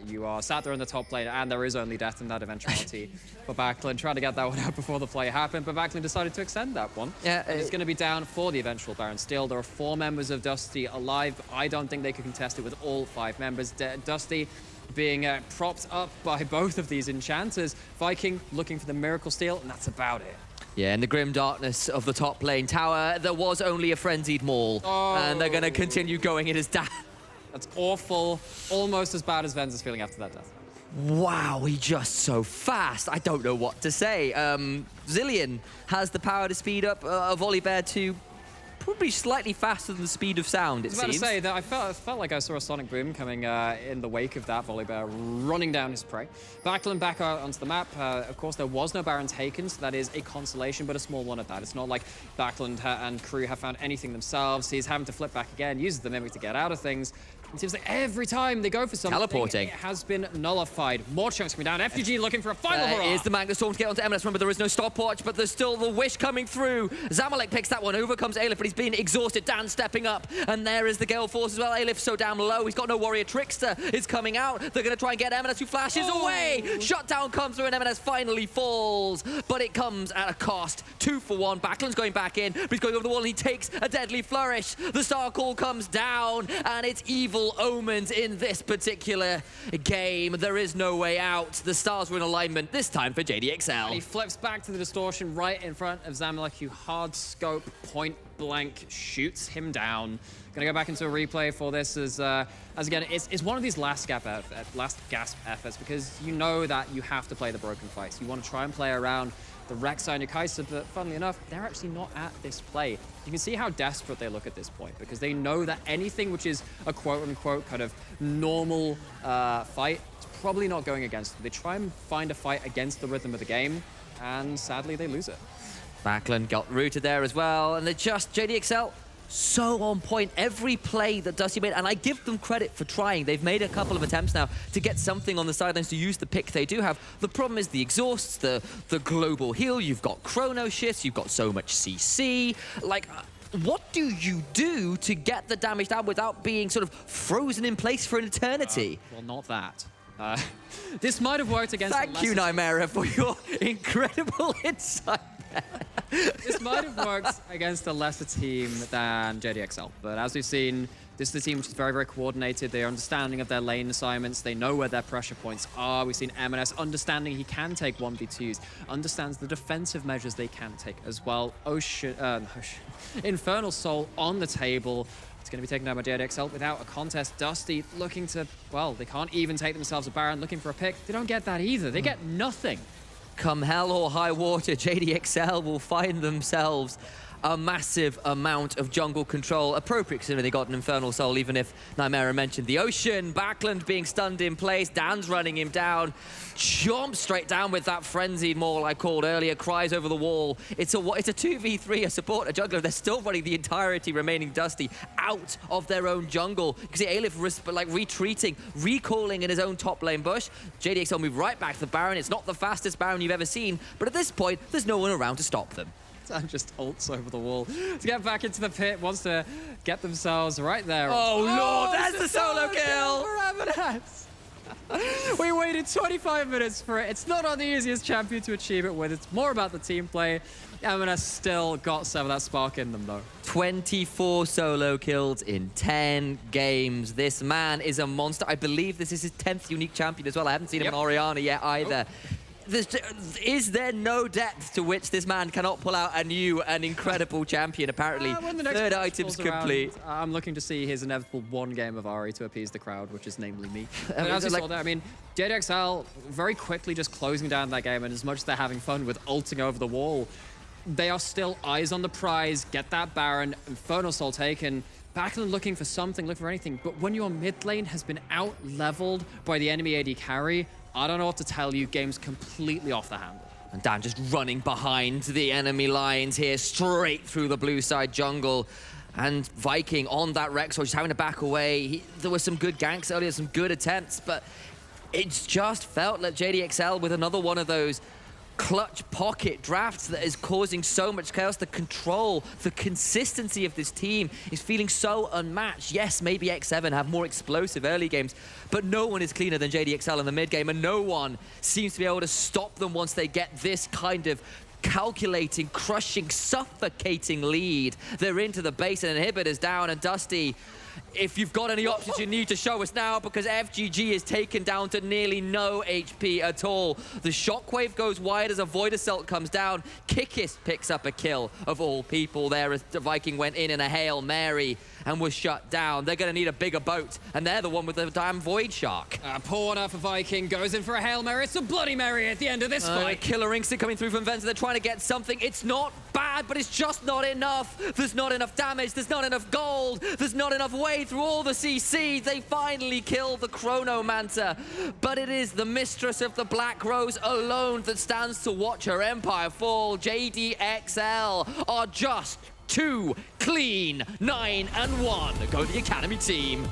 You are sat there in the top lane, and there is only death in that eventuality for Backlund, trying to get that one out before the play happened, but Backlund decided to extend that one. Yeah, it's going to be down for the eventual Baron Steel. There are 4 members of Dusty alive. I don't think they could contest it with all 5 members. Dusty being propped up by both of these enchanters. Viking looking for the Miracle Steel, and that's about it. Yeah, in the grim darkness of the top lane tower, there was only a frenzied maul, and they're going to continue going in as Dan. That's awful. Almost as bad as Venz is feeling after that death. Wow, he's just so fast. I don't know what to say. Zilean has the power to speed up a Volibear to probably slightly faster than the speed of sound, it seems. I was about to say that I felt like I saw a sonic boom coming in the wake of that Volibear running down his prey. Backlund back out onto the map. Of course, there was no Baron taken, so that is a consolation, but a small one at that. It's not like Backlund and crew have found anything themselves. He's having to flip back again, uses the Mimic to get out of things. It seems like every time they go for something, teleporting. It has been nullified. More chunks coming down. FGG looking for a final hurrah. Is the Magna Storm to get onto M&S. Remember, there is no stopwatch, but there's still the wish coming through. Zamalek picks that one. Over comes Aleph, but he's been exhausted. Dan stepping up, and there is the Gale Force as well. Aleph so damn low. He's got no Warrior Trickster. Is coming out. They're going to try and get M&S, who flashes away. Shutdown comes through, and M&S finally falls, but it comes at a cost. 2 for 1. Backlund's going back in, but he's going over the wall, and he takes a deadly flourish. The Star Call comes down, and it's evil omens in this particular game. There is no way out. The stars were in alignment, this time for JDXL. And he flips back to the distortion right in front of Zamalek, who hard scope point blank shoots him down. Gonna go back into a replay for this as again, it's one of these last gasp efforts because you know that you have to play the broken fights. You want to try and play around the Rek'Sai and Kai'Sa, but funnily enough, they're actually not at this play. You can see how desperate they look at this point because they know that anything which is a quote-unquote kind of normal fight is probably not going against them. They try and find a fight against the rhythm of the game, and sadly, they lose it. Backlund got rooted there as well, and they're just JDXL so on point. Every play that Dusty made, and I give them credit for trying. They've made a couple of attempts now to get something on the sidelines to use the pick they do have. The problem is the exhausts, the global heal. You've got chrono shifts, you've got so much CC. Like, what do you do to get the damage down without being sort of frozen in place for an eternity? Well, not that. This might have worked against. Thank you, Nymera, for your incredible insight. This might have worked against a lesser team than JDXL, but as we've seen, this is a team which is very, very coordinated. They're understanding of their lane assignments. They know where their pressure points are. We've seen M&S understanding he can take 1v2s, understands the defensive measures they can take as well. Infernal Soul on the table. It's going to be taken down by JDXL without a contest. Dusty looking to, well, they can't even take themselves a Baron, looking for a pick. They don't get that either. They get nothing. Come hell or high water, JDXL will find themselves a massive amount of jungle control. Appropriate considering they got an Infernal Soul, even if Nymera mentioned the Ocean. Backlund being stunned in place. Dan's running him down. Jumps straight down with that frenzied maul I called earlier. Cries over the wall. It's a 2v3, a support, a jungler. They're still running the entirety remaining Dusty out of their own jungle. You can see Aleph like retreating, recalling in his own top lane bush. JDXL move right back to the Baron. It's not the fastest Baron you've ever seen, but at this point, there's no one around to stop them. Dan just ults over the wall to get back into the pit, wants to get themselves right there. Oh, Lord, that's the solo kill! For M&S. We waited 25 minutes for it. It's not on the easiest champion to achieve it with. It's more about the team play. M&S still got some of that spark in them, though. 24 solo kills in 10 games. This man is a monster. I believe this is his 10th unique champion as well. I haven't seen him in Orianna yet either. Is there no depth to which this man cannot pull out a new and incredible champion? Apparently, third item's complete. I'm looking to see his inevitable one game of Ari to appease the crowd, which is namely me. As you saw there, I mean, JDXL very quickly just closing down that game, and as much as they're having fun with ulting over the wall, they are still eyes on the prize, get that Baron, Infernal Soul taken. Backlund looking for something, looking for anything, but when your mid lane has been out-leveled by the enemy AD carry, I don't know what to tell you, game's completely off the handle. And Dan just running behind the enemy lines here, straight through the blue side jungle. And Viking on that Rek'Sai, just having to back away. There were some good ganks earlier, some good attempts, but it's just felt like JDXL with another one of those clutch pocket drafts that is causing so much chaos. The control, the consistency of this team is feeling so unmatched. Yes, maybe X7 have more explosive early games, but no one is cleaner than JDXL in the mid game, and no one seems to be able to stop them once they get this kind of calculating, crushing, suffocating lead. They're into the base and inhibitors down, and Dusty, if you've got any options, you need to show us now, because FGG is taken down to nearly no HP at all. The shockwave goes wide as a Void Assault comes down. Kikis picks up a kill of all people there as the Viking went in a Hail Mary and was shut down. They're going to need a bigger boat, and they're the one with the damn Void Shark. Porter for Viking goes in for a Hail Mary. It's a Bloody Mary at the end of this fight. Killer Instinct coming through from Venter. They're trying to get something. It's not bad, but it's just not enough. There's not enough damage. There's not enough gold. There's not enough way through all the CC. They finally kill the Chronomancer, but it is the mistress of the Black Rose alone that stands to watch her empire fall. JDXL are just too clean. 9-1. Go the Academy team.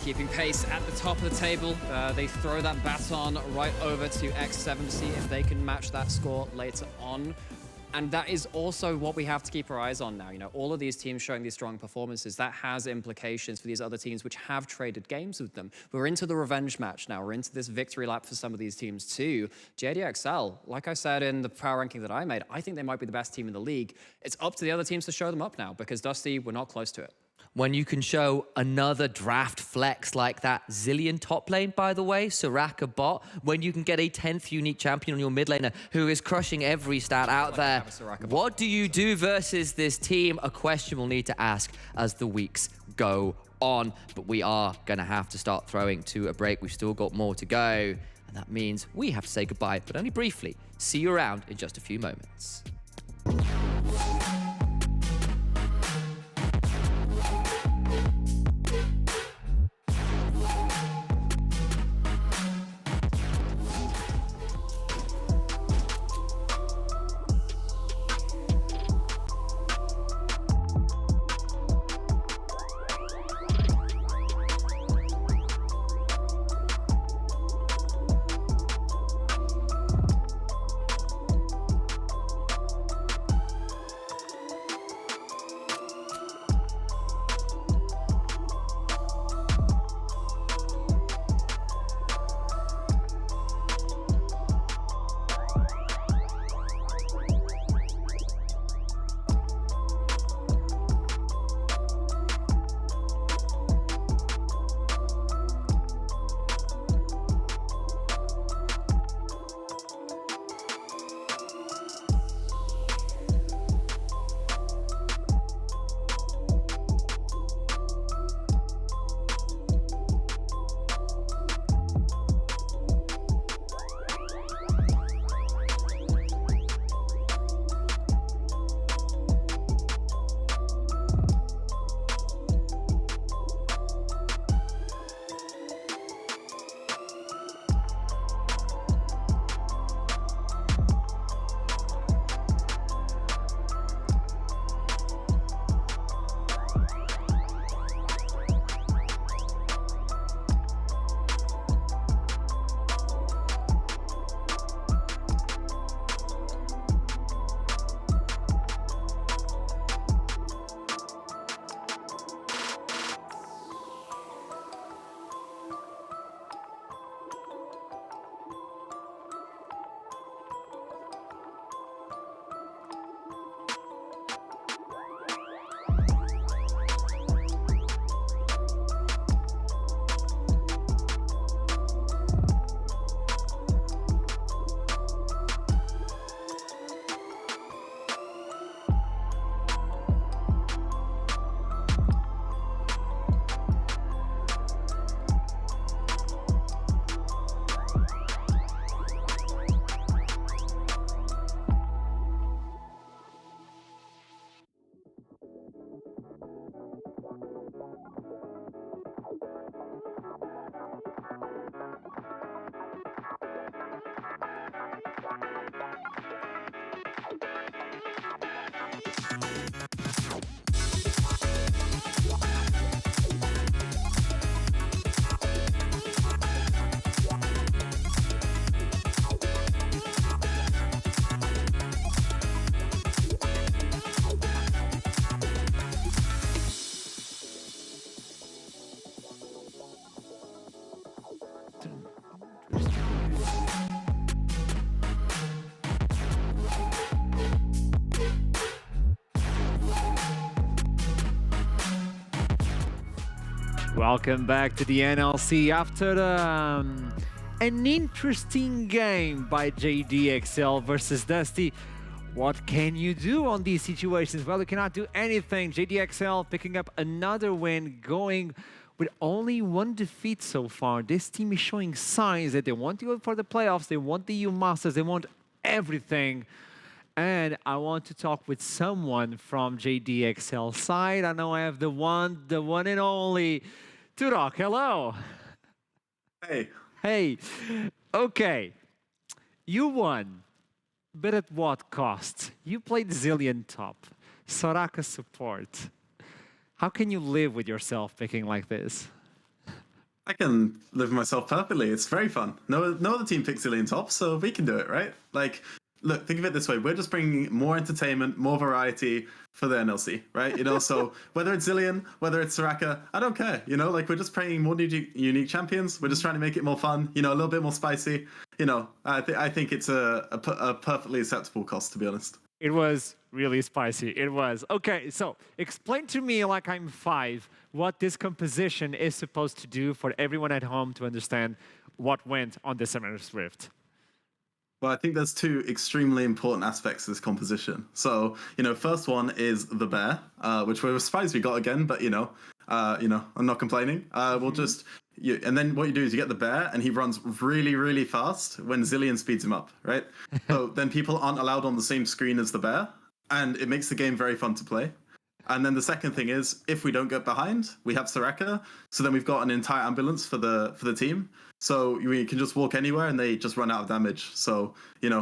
Keeping pace at the top of the table. They throw that baton right over to X7 to see if they can match that score later on. And that is also what we have to keep our eyes on now. You know, all of these teams showing these strong performances, that has implications for these other teams which have traded games with them. We're into the revenge match now. We're into this victory lap for some of these teams too. JDXL, like I said in the power ranking that I made, I think they might be the best team in the league. It's up to the other teams to show them up now, because Dusty, we're not close to it. when you can show another draft flex like that. Zilean top lane, by the way, Soraka bot, when you can get a 10th unique champion on your mid laner who is crushing every stat out there. What do you do versus this team? A question we'll need to ask as the weeks go on. But we are going to have to start throwing to a break. We've still got more to go. And that means we have to say goodbye, but only briefly. See you around in just a few moments. Welcome back to the NLC after an interesting game by JDXL versus Dusty. What can you do on these situations? Well, you cannot do anything. JDXL picking up another win, going with only one defeat so far. This team is showing signs that they want to go for the playoffs, they want the EU Masters, they want everything. And I want to talk with someone from JDXL side. I know I have the one and only Turok. Hello. Hey. Hey. Okay. You won, but at what cost? You played Zilean top, Soraka support. How can you live with yourself picking like this? I can live with myself perfectly. It's very fun. No other team picks Zilean top, so we can do it, right? Like, look, think of it this way. We're just bringing more entertainment, more variety for the NLC, right? You know, so whether it's Zilean, whether it's Soraka, I don't care. You know, like we're just bringing more unique champions. We're just trying to make it more fun, you know, a little bit more spicy. You know, I think it's a perfectly acceptable cost, to be honest. It was really spicy. It was. Okay, so explain to me, like I'm 5, what this composition is supposed to do for everyone at home to understand what went on the Summoner's Rift. Well, I think there's 2 extremely important aspects to this composition. So, first one is the bear, which we were surprised we got again, but I'm not complaining. We'll just, and then what you do is you get the bear, and he runs really, really fast when Zilean speeds him up, right? So then people aren't allowed on the same screen as the bear, and it makes the game very fun to play. And then the second thing is, if we don't get behind, we have Soraka. So then we've got an entire ambulance for the team. So we can just walk anywhere and they just run out of damage. So,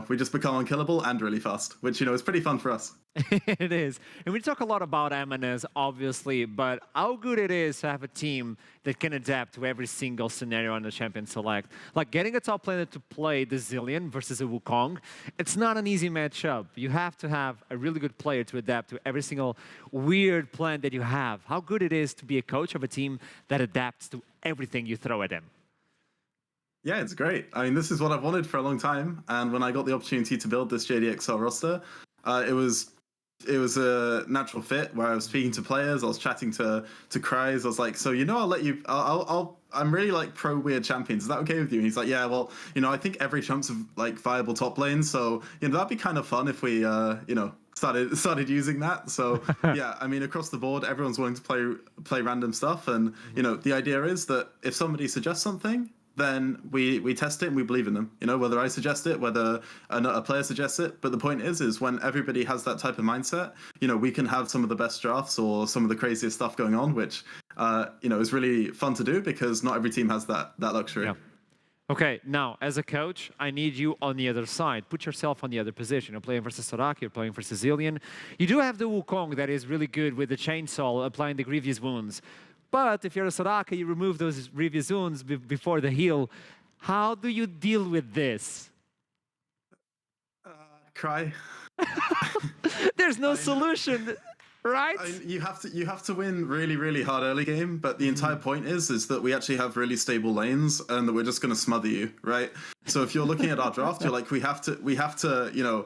we just become unkillable and really fast, which, is pretty fun for us. It is. And we talk a lot about M&S, obviously, but how good it is to have a team that can adapt to every single scenario on the Champion Select. Like getting a top laner to play the Zilean versus a Wukong, it's not an easy matchup. You have to have a really good player to adapt to every single weird plan that you have. How good it is to be a coach of a team that adapts to everything you throw at them. Yeah, it's great. I mean, this is what I've wanted for a long time. And when I got the opportunity to build this JDXL roster, it was a natural fit where I was speaking to players, I was chatting to Kryze. I was like, so I'll let you. I'm really like pro weird champions. Is that okay with you? And he's like, yeah, well, I think every champ's of like viable top lane, so that'd be kind of fun if we started using that. So yeah, I mean, across the board, everyone's willing to play random stuff, and the idea is that if somebody suggests something, then we test it and we believe in them. Whether I suggest it, whether a player suggests it. But the point is when everybody has that type of mindset, we can have some of the best drafts or some of the craziest stuff going on, which is really fun to do because not every team has that luxury. Yeah. Okay, now as a coach, I need you on the other side. Put yourself on the other position. You're playing versus Soraka, you're playing versus Zilean. You do have the Wukong that is really good with the chainsaw, applying the grievous wounds. But if you're a Soraka, you remove those grievous wounds before the heal. How do you deal with this? Cry. There's no solution, right? You have to win really, really hard early game. But the entire point is that we actually have really stable lanes and that we're just going to smother you, right? So if you're looking at our draft, you're like, we have to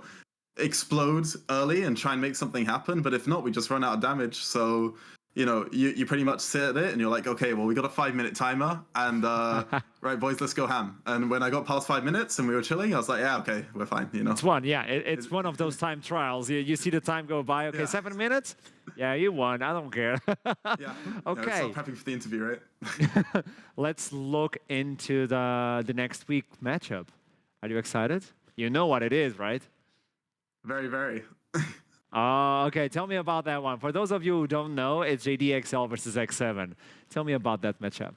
explode early and try and make something happen. But if not, we just run out of damage. So you pretty much sit at it and you're like, okay, well, we got a 5-minute timer and right, boys, let's go ham. And when I got past 5 minutes and we were chilling, I was like, yeah, okay, we're fine. It's one, yeah. It's one of those time trials. You see the time go by. Okay, yeah. 7 minutes. Yeah, you won. I don't care. Yeah. Okay. It's not prepping for the interview, right? Let's look into the next week matchup. Are you excited? You know what it is, right? Very, very. Okay, tell me about that one. For those of you who don't know, it's JDXL versus X7. Tell me about that matchup.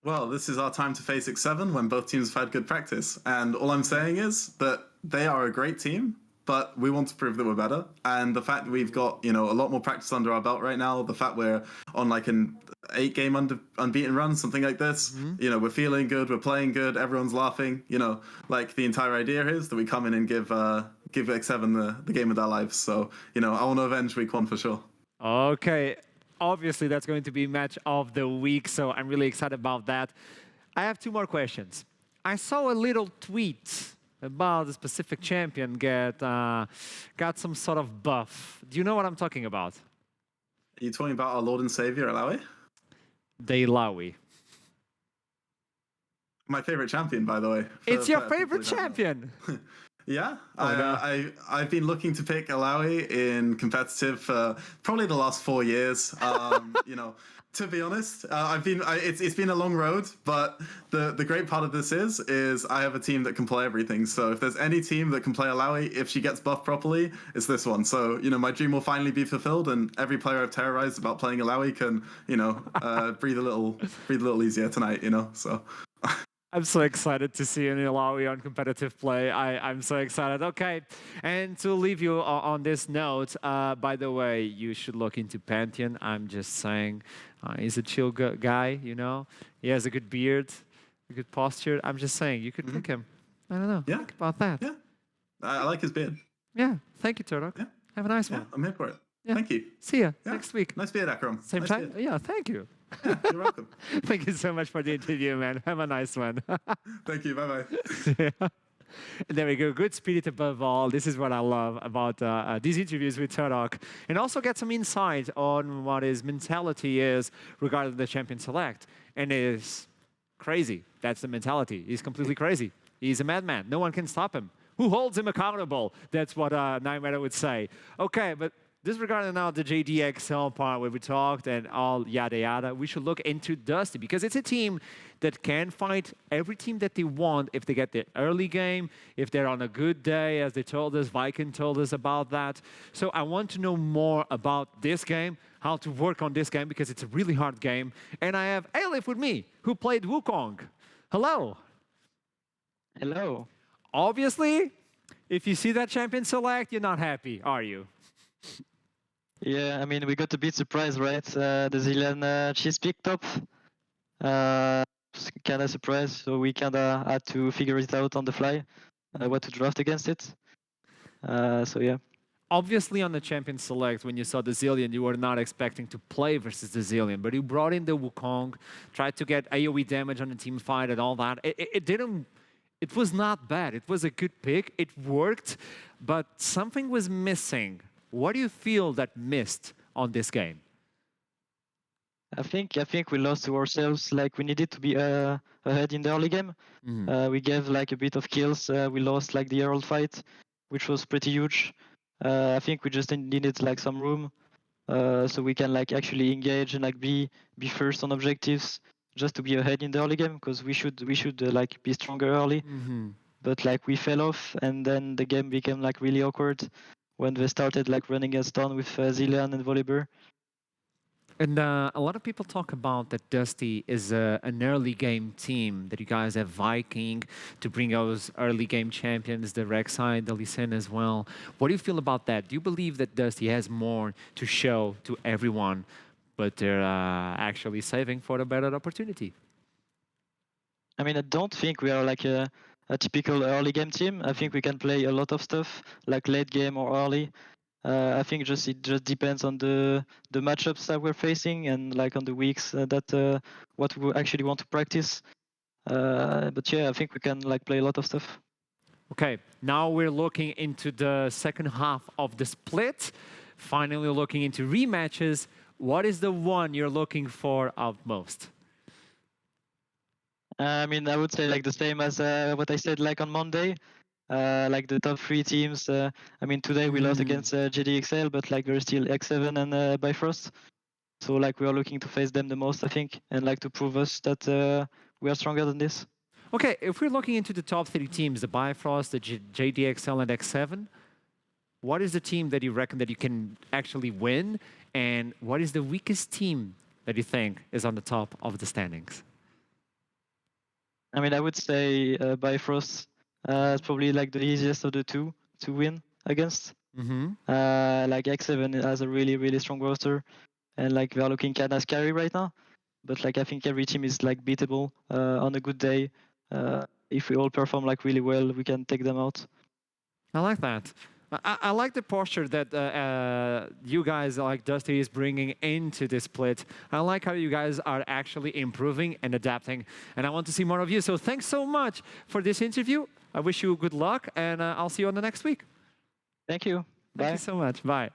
Well, this is our time to face X7 when both teams have had good practice. And all I'm saying is that they are a great team, but we want to prove that we're better. And the fact that we've got, a lot more practice under our belt right now, the fact we're on like an 8-game unbeaten run, something like this, we're feeling good, we're playing good, everyone's laughing, like the entire idea is that we come in and give X7 the game of their lives. So, I want to avenge week 1 for sure. Okay. Obviously, that's going to be match of the week, so I'm really excited about that. I have 2 more questions. I saw a little tweet about a specific champion got some sort of buff. Do you know what I'm talking about? Are you talking about our Lord and Savior, Alawi? Deilawi. My favorite champion, by the way. It's your favorite champion? Yeah, no. I've been looking to pick Alawi in competitive for probably the last 4 years. To be honest, it's been a long road, but the great part of this is I have a team that can play everything. So if there's any team that can play Alawi, if she gets buffed properly, it's this one. So my dream will finally be fulfilled, and every player I've terrorized about playing Alawi can breathe a little easier tonight. So. I'm so excited to see an Ilawi on competitive play. I'm so excited. Okay, and to leave you on this note, by the way, you should look into Pantheon. I'm just saying, he's a chill guy, He has a good beard, a good posture. I'm just saying, you could pick him. I don't know. Yeah. Think about that. Yeah, I like his beard. Yeah, thank you, Turtok. Yeah. Have a nice one. I'm here for it. Yeah. Thank you. See ya next week. Nice beard, Akram. Same nice time? Beard. Yeah, thank you. Yeah, you're welcome. Thank you so much for the interview, man. Have a nice one. Thank you. Bye-bye. Yeah. There we go. Good spirit above all. This is what I love about these interviews with Turok. And also get some insight on what his mentality is regarding the Champion Select. And it is crazy. That's the mentality. He's completely crazy. He's a madman. No one can stop him. Who holds him accountable? That's what Nightmare would say. Okay, but disregarding now the JDXL part where we talked and all yada yada, we should look into Dusty because it's a team that can fight every team that they want if they get the early game, if they're on a good day, as they told us, Viking told us about that. So I want to know more about this game, how to work on this game because it's a really hard game. And I have Alif with me, who played Wukong. Hello. Hello. Obviously, if you see that Champion Select, you're not happy, are you? Yeah, I mean, we got a bit surprised, right? The Zilean cheese picked up. Kind of surprised, so we kind of had to figure it out on the fly, what to draft against it. So yeah. Obviously, on the Champion Select, when you saw the Zilean, you were not expecting to play versus the Zilean, but you brought in the Wukong, tried to get AoE damage on the team fight and all that. It was not bad. It was a good pick. It worked, but something was missing. What do you feel that missed on this game? I think we lost to ourselves. Like we needed to be ahead in the early game. We gave like a bit of kills. We lost like the Herald fight, which was pretty huge. I think we just needed like some room, so we can like actually engage and like be first on objectives, just to be ahead in the early game because we should like be stronger early. But like we fell off, and then the game became like really awkward when they started like running us down with Zilean and Volibear. And a lot of people talk about that Dusty is an early game team, that you guys have Viking to bring those early game champions, the Rek'Sai, the Lee Sin as well. What do you feel about that? Do you believe that Dusty has more to show to everyone, but they're actually saving for a better opportunity? I mean, I don't think we are like a typical early game team. I think we can play a lot of stuff, like late game or early. I think it just depends on the matchups that we're facing and like on the weeks that what we actually want to practice. But yeah, I think we can like play a lot of stuff. Okay, now we're looking into the second half of the split. Finally looking into rematches. What is the one you're looking for most? I mean, I would say like the same as what I said like on Monday. Like the top 3 teams. I mean, today we lost against JDXL, but like there's still X7 and Bifrost. So like we are looking to face them the most, I think, and like to prove us that we are stronger than this. Okay, if we're looking into the top 3 teams, the Bifrost, the JDXL, and X7, what is the team that you reckon that you can actually win? And what is the weakest team that you think is on the top of the standings? I mean, I would say Bifrost. It's probably like the easiest of the 2 to win against. Like X7 has a really strong roster, and like we are looking kind of scary right now. But like I think every team is like beatable on a good day. If we all perform like really well, we can take them out. I like that. I like the posture that you guys, like Dusty, is bringing into this split. I like how you guys are actually improving and adapting, and I want to see more of you. So thanks so much for this interview. I wish you good luck, and I'll see you on the next week. Thank you. Bye. Thank you so much. Bye.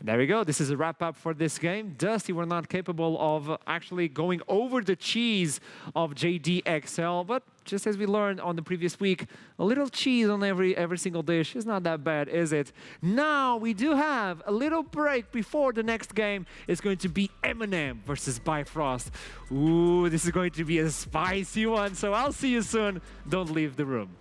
There we go. This is a wrap-up for this game. Dusty were not capable of actually going over the cheese of JDXL, but just as we learned on the previous week, a little cheese on every single dish is not that bad, is it? Now we do have a little break before the next game. It's going to be Eminem versus Bifrost. Ooh, this is going to be a spicy one, so I'll see you soon. Don't leave the room.